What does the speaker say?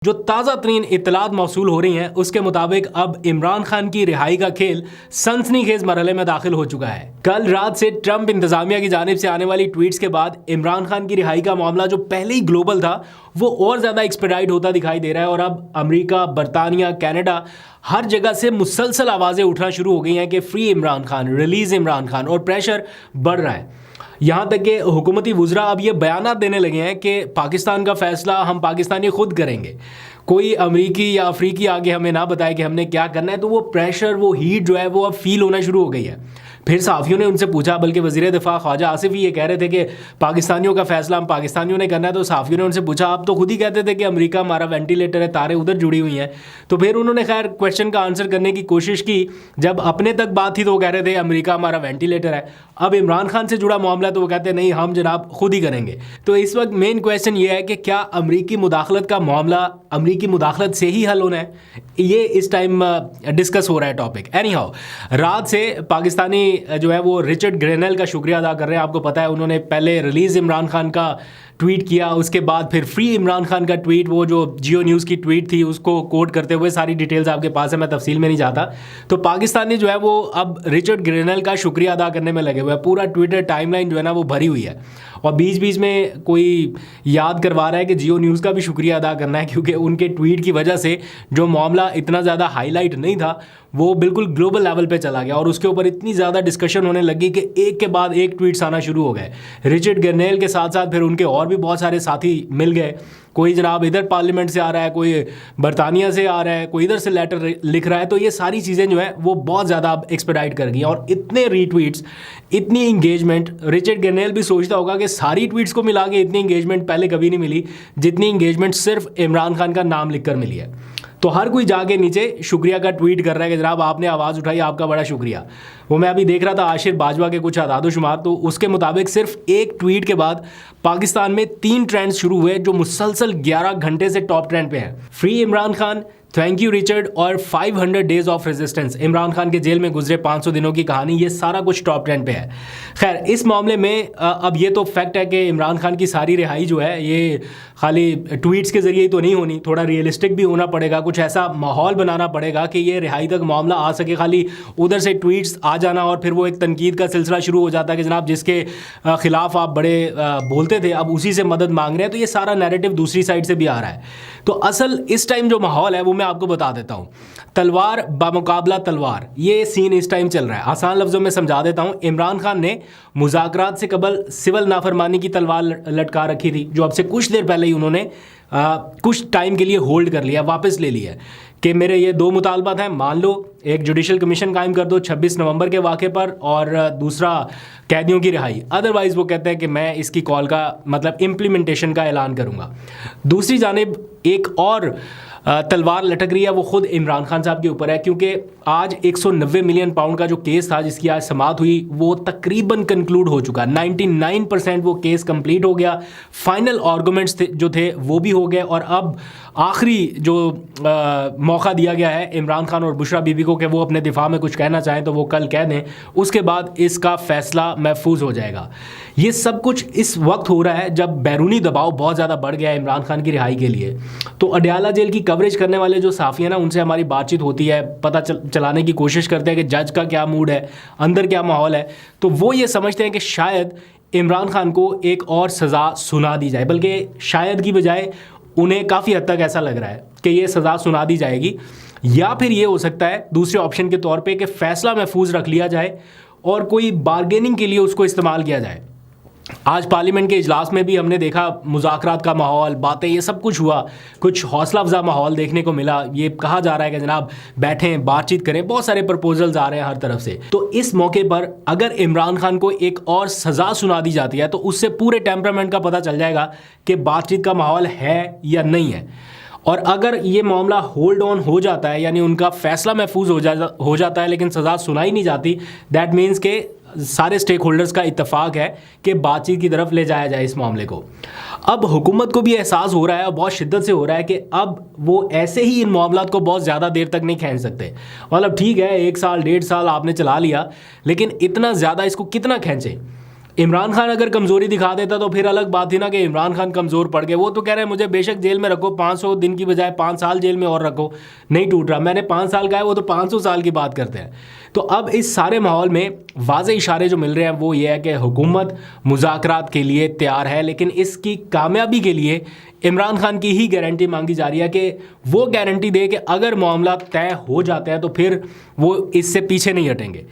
जो ताज़ा तरीन इत्तलात मौसूल हो रही हैं उसके मुताबिक अब इमरान खान की रिहाई का खेल सनसनीखेज मरहले में दाखिल हो चुका है। कल रात से ट्रंप इंतजामिया की जानिब से आने वाली ट्वीट्स के बाद इमरान खान की रिहाई का मामला जो पहले ही ग्लोबल था वो और ज़्यादा एक्सपेडाइट होता दिखाई दे रहा है और अब अमेरिका, बरतानिया, कनाडा हर जगह से मुसलसल आवाज़ें उठना शुरू हो गई हैं कि फ्री इमरान खान, रिलीज़ इमरान खान, और प्रेशर बढ़ रहा है। यहाँ तक कि हुकूमती वुज़रा अब ये बयानात देने लगे हैं कि पाकिस्तान का फ़ैसला हम पाकिस्तानी खुद करेंगे, कोई अमरीकी या अफ्रीकी आगे हमें ना बताए कि हमने क्या करना है। तो वो प्रेशर, वो हीट जो है वो अब फील होना शुरू हो गई है। फिर सहाफ़ियों ने उनसे पूछा, बल्कि वज़ीर दिफ़ा ख्वाजा आसिफ ही ये कह रहे थे कि पाकिस्तानियों का फ़ैसला हम पाकिस्तानियों ने करना है। तो सहाफ़ियों ने उनसे पूछा, आप तो खुद ही कहते थे कि अमेरिका हमारा वेंटिलेटर है, तारे उधर जुड़ी हुई हैं। तो फिर उन्होंने खैर क्वेश्चन का आंसर करने की कोशिश की। जब अपने तक बात थी तो वो कह रहे थे अमेरिका हमारा वेंटिलेटर है। अब इमरान खान से जुड़ा मामला तो वो कहते हैं नहीं, हम जनाब खुद ही करेंगे। तो इस वक्त मेन क्वेश्चन ये है कि क्या अमरीकी मुदाखलत का मामला अमरीकी मुदाखलत से ही हल होना है? ये इस टाइम डिस्कस हो रहा है टॉपिक। एनी हाउ, रात से पाकिस्तानी जो है वो रिचर्ड ग्रेनेल का शुक्रिया अदा कर रहे हैं। आपको पता है उन्होंने पहले रिलीज़ इमरान खान का ट्वीट किया, उसके बाद फिर फ्री इमरान खान का ट्वीट, वो जो जियो न्यूज़ की ट्वीट थी उसको कोट करते हुए, सारी डिटेल्स आपके पास है, मैं तफसील में नहीं जाता। तो पाकिस्तानी जो है वो अब रिचर्ड ग्रेनेल का शुक्रिया अदा करने में लगे हुए हैं। पूरा ट्विटर टाइमलाइन जो है ना वो भरी हुई है और बीच बीच में कोई याद करवा रहा है कि जियो न्यूज़ का भी शुक्रिया अदा करना है, क्योंकि उनके ट्वीट की वजह से जो मामला इतना ज़्यादा हाईलाइट नहीं था वो बिल्कुल ग्लोबल लेवल पे चला गया और उसके ऊपर इतनी ज़्यादा डिस्कशन होने लगी कि एक के बाद एक ट्वीट्स आना शुरू हो गए। रिचर्ड ग्रेनेल के साथ साथ फिर उनके और भी बहुत सारे साथी मिल गए। कोई जनाब इधर पार्लियामेंट से आ रहा है, कोई बरतानिया से आ रहा है, कोई इधर से लेटर लिख रहा है। तो ये सारी चीज़ें जो है वो बहुत ज़्यादा अब एक्सपेडाइट कर गई और इतने रीट्वीट्स, इतनी इंगेजमेंट। रिचर्ड ग्रेनेल भी सोचता होगा कि सारी ट्वीट्स को मिला के इतनी इंगेजमेंट पहले कभी नहीं मिली जितनी इंगेजमेंट सिर्फ इमरान खान का नाम लिखकर मिली है। तो हर कोई जाके नीचे शुक्रिया का ट्वीट कर रहा है कि जनाब आपने आवाज़ उठाई, आपका बड़ा शुक्रिया। वो मैं अभी देख रहा था आशिर बाजवा के कुछ आदाद-ओ-शुमार, तो उसके मुताबिक सिर्फ एक ट्वीट के बाद पाकिस्तान में 3 ट्रेंड्स शुरू हुए जो मुसलसल 11 घंटे से टॉप ट्रेंड पे हैं। Free Imran Khan, thank you Richard और 500 days of resistance, Imran Khan के जेल में गुजरे 500 दिनों की कहानी, ये सारा कुछ टॉप ट्रेंड पे है। खैर, इस मामले में अब ये तो फैक्ट है कि इमरान खान की सारी रिहाई जो है ये खाली ट्वीट्स के ज़रिए ही तो नहीं होनी, थोड़ा रियलिस्टिक भी होना पड़ेगा, कुछ ऐसा माहौल बनाना पड़ेगा कि ये रिहाई तक मामला आ सके। खाली उधर से ट्वीट्स आ जाना और फिर वो एक तनकीद का सिलसिला शुरू हो जाता है कि जनाब जिसके ख़िलाफ़ आप बड़े बोलते थे अब उसी से मदद मांग रहे हैं। तो ये सारा नैरेटिव दूसरी साइड से भी आ रहा है। तो असल इस टाइम जो माहौल है वो मैं आपको बता देता हूँ। तलवार बामुकाबला तलवार, ये सीन इस टाइम चल रहा है। आसान लफ्ज़ों में समझा देता हूँ। इमरान खान ने मुज़ाकरात से कबल सिविल नाफरमानी की तलवार लटका रखी थी, जो अब से कुछ देर पहले ही उन्होंने कुछ टाइम के लिए होल्ड कर लिया, वापस ले लिया कि मेरे ये 2 मुतालबात हैं, मान लो एक जुडिशल कमीशन कायम कर दो 26 नवंबर के वाक़े पर और दूसरा कैदियों की रिहाई। अदरवाइज़ वो कहते हैं कि मैं इसकी कॉल का मतलब इम्प्लीमेंटेशन का ऐलान करूँगा। दूसरी जानिब एक और तलवार लटक रही है, वो ख़ुद इमरान खान साहब के ऊपर है, क्योंकि आज 190 मिलियन पाउंड का जो केस था जिसकी आज समाअत हुई वो तकरीबन कंक्लूड हो चुका। 99% वो केस कंप्लीट हो गया। फाइनल आर्गूमेंट्स जो थे वो भी हो गए और अब आखिरी जो मौका दिया गया है इमरान खान और बुशरा बीबी को कि वो अपने दिफा में कुछ कहना चाहें तो वो कल कह दें, उसके बाद इसका फ़ैसला महफूज हो जाएगा। ये सब कुछ इस वक्त हो रहा है जब बैरूनी दबाव बहुत ज़्यादा बढ़ गया है इमरान खान की रिहाई के लिए। तो अडयाला जेल की कवरेज करने वाले जो साफ़ी हैं ना, उनसे हमारी बातचीत होती है, पता चलाने की कोशिश करते हैं कि जज का क्या मूड है, अंदर क्या माहौल है। तो वो ये समझते हैं कि शायद इमरान खान को एक और सज़ा सुना दी जाए, बल्कि शायद की बजाय उन्हें काफ़ी हद तक ऐसा लग रहा है कि ये सज़ा सुना दी जाएगी। या फिर ये हो सकता है दूसरे ऑप्शन के तौर पे कि फ़ैसला महफूज रख लिया जाए और कोई बारगेनिंग के लिए उसको इस्तेमाल किया जाए। आज पार्लियामेंट के इजलास में भी हमने देखा मुज़ाकरात का माहौल, बातें, ये सब कुछ हुआ, कुछ हौसला अफजा माहौल देखने को मिला। ये कहा जा रहा है कि जनाब बैठें, बातचीत करें, बहुत सारे प्रपोजल्स आ रहे हैं हर तरफ से। तो इस मौके पर अगर इमरान खान को एक और सज़ा सुना दी जाती है तो उससे पूरे टेम्परामेंट का पता चल जाएगा कि बातचीत का माहौल है या नहीं है। और अगर ये मामला होल्ड ऑन हो जाता है, यानी उनका फ़ैसला महफूज हो जाता है लेकिन सज़ा सुनाई नहीं जाती, दैट मीन्स के सारे स्टेक होल्डर्स का इत्तेफाक है कि बातचीत की तरफ ले जाया जाए इस मामले को। अब हुकूमत को भी एहसास हो रहा है और बहुत शिद्दत से हो रहा है कि अब वो ऐसे ही इन मामलात को बहुत ज़्यादा देर तक नहीं खींच सकते। मतलब ठीक है 1 साल 1.5 साल आपने चला लिया, लेकिन इतना ज़्यादा इसको कितना खींचें। इमरान खान अगर कमजोरी दिखा देता तो फिर अलग बात थी ना कि इमरान खान कमजोर पड़ गए। वो तो कह रहे हैं मुझे बेशक जेल में रखो, 500 दिन की बजाय 5 साल जेल में और रखो, नहीं टूट रहा। मैंने 5 साल का है, वो तो 500 साल की बात करते हैं। तो अब इस सारे माहौल में वाज़े इशारे जो मिल रहे हैं वो ये है कि हुकूमत मुज़ाकरात के लिए तैयार है, लेकिन इसकी कामयाबी के लिए इमरान खान की ही गारंटी मांगी जा रही है कि वो गारंटी दे कि अगर मामला तय हो जाता है तो फिर वो इससे पीछे नहीं हटेंगे।